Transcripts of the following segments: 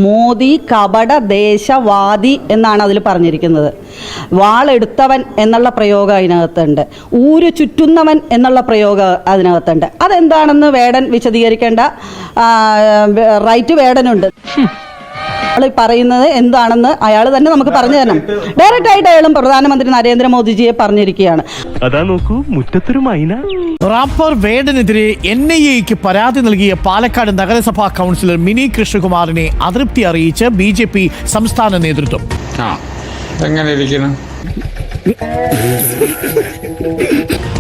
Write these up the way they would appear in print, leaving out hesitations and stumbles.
മോദി കപട ദേശവാദി എന്നാണ് അതിൽ പറഞ്ഞിരിക്കുന്നത്. വാളെടുത്തവൻ എന്നുള്ള പ്രയോഗം അതിനകത്തുണ്ട്, ഊര് ചുറ്റുന്നവൻ എന്നുള്ള പ്രയോഗം അതിനകത്തുണ്ട്. അതെന്താണെന്ന് വേടൻ വിശദീകരിക്കേണ്ട റൈറ്റ് വേടനുണ്ട്. പറയുന്നത് എന്താണെന്ന് അയാൾ തന്നെ നമുക്ക് പറഞ്ഞു തരണം. ഡയറക്റ്റ് ആയിട്ട് അയാളും പ്രധാനമന്ത്രി നരേന്ദ്രമോദിജിയെ പറഞ്ഞിരിക്കുകയാണ്. അതാ നോക്കൂ, മുറ്റത്തൊരു മൈന. റാപ്പർ വേടനെതിരെ NIAക്ക് പരാതി നൽകിയ പാലക്കാട് നഗരസഭാ കൗൺസിലർ മിനി കൃഷ്ണകുമാറിനെ അതൃപ്തി അറിയിച്ച് BJP സംസ്ഥാന നേതൃത്വം. എങ്ങനെ ഇരിക്കണം?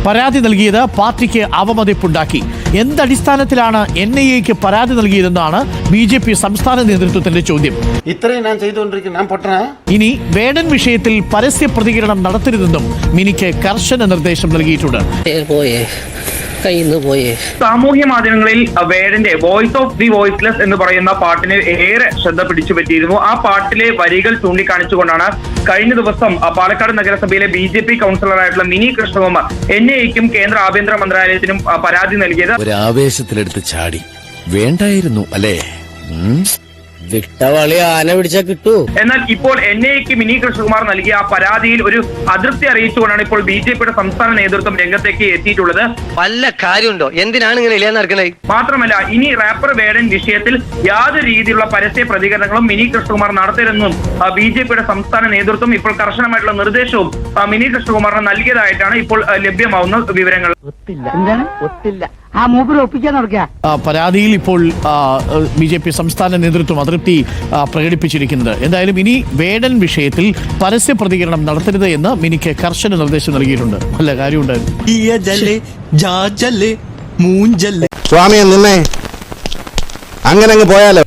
പരാതി നൽകിയത് പാർട്ടിക്ക് അവമതിപ്പുണ്ടാക്കി. എന്തടിസ്ഥാനത്തിലാണ് NIAക്ക് പരാതി നൽകിയതെന്നാണ് BJP സംസ്ഥാന നേതൃത്വത്തിന്റെ ചോദ്യം. ഇത്രയും ഞാൻ ചെയ്തുകൊണ്ടിരിക്കുന്ന ഇനി വേടൻ വിഷയത്തിൽ പരസ്യ പ്രതികരണം നടത്തരുതെന്നും മിനിക്ക് കർശന നിർദ്ദേശം നൽകിയിട്ടുണ്ട്. സാമൂഹ്യ മാധ്യമങ്ങളിൽ വേടന്റെ വോയിസ് ഓഫ് ദി വോയിസ്ലെസ് എന്ന് പറയുന്ന പാട്ടിന് ഏറെ ശ്രദ്ധ പിടിച്ചു പറ്റിയിരുന്നു. ആ പാട്ടിലെ വരികൾ ചൂണ്ടിക്കാണിച്ചുകൊണ്ടാണ് കഴിഞ്ഞ ദിവസം പാലക്കാട് നഗരസഭയിലെ BJP കൗൺസിലറായിട്ടുള്ള മിനി കൃഷ്ണകുമാർ NIAക്കും കേന്ദ്ര ആഭ്യന്തര മന്ത്രാലയത്തിനും പരാതി നൽകിയത്. ഒരു ആവേശത്തിലെടുത്ത് ചാടി വേണ്ടായിരുന്നു അല്ലേ? വിട്ടവളി ആന പിടിച്ചാ കിട്ടൂ. എന്നാൽ ഇപ്പോൾ NIAക്ക് മിനി കൃഷ്ണകുമാർ നൽകിയ ആ പരാതിയിൽ ഒരു അതൃപ്തി അറിയിച്ചുകൊണ്ടാണ് ഇപ്പോൾ BJPയുടെ സംസ്ഥാന നേതൃത്വം രംഗത്തേക്ക് എത്തിയിട്ടുള്ളത്. വല്ല കാര്യമുണ്ടോ? എന്തിനാണ് ഇങ്ങനെ ഇല്ലാന്ന് നടക്കുന്നത്? മാത്രമല്ല, ഇനി റാപ്പർ വേടൻ വിഷയത്തിൽ യാതൊരു രീതിയിലുള്ള പരസ്യ പ്രതികരണങ്ങളും മിനി കൃഷ്ണകുമാർ നടത്തരുതെന്നും BJPയുടെ സംസ്ഥാന നേതൃത്വം ഇപ്പോൾ കർശനമായിട്ടുള്ള നിർദ്ദേശവും മിനി കൃഷ്ണകുമാറിന് നൽകിയതായിട്ടാണ് ഇപ്പോൾ ലഭ്യമാവുന്ന വിവരങ്ങൾ. പരാതിയിൽ ഇപ്പോൾ BJP സംസ്ഥാന നേതൃത്വം അതൃപ്തി പ്രകടിപ്പിച്ചിരിക്കുന്നത്. എന്തായാലും ഇനി വേടൻ വിഷയത്തിൽ പരസ്യ പ്രതികരണം നടത്തരുത് എന്ന് മിനിക്ക് കർശന നിർദ്ദേശം നൽകിയിട്ടുണ്ട്. നല്ല കാര്യമുണ്ടായിരുന്നു. സ്വാമിയെ നിന്നെ അങ്ങനെ അങ്ങ് പോയാലോ?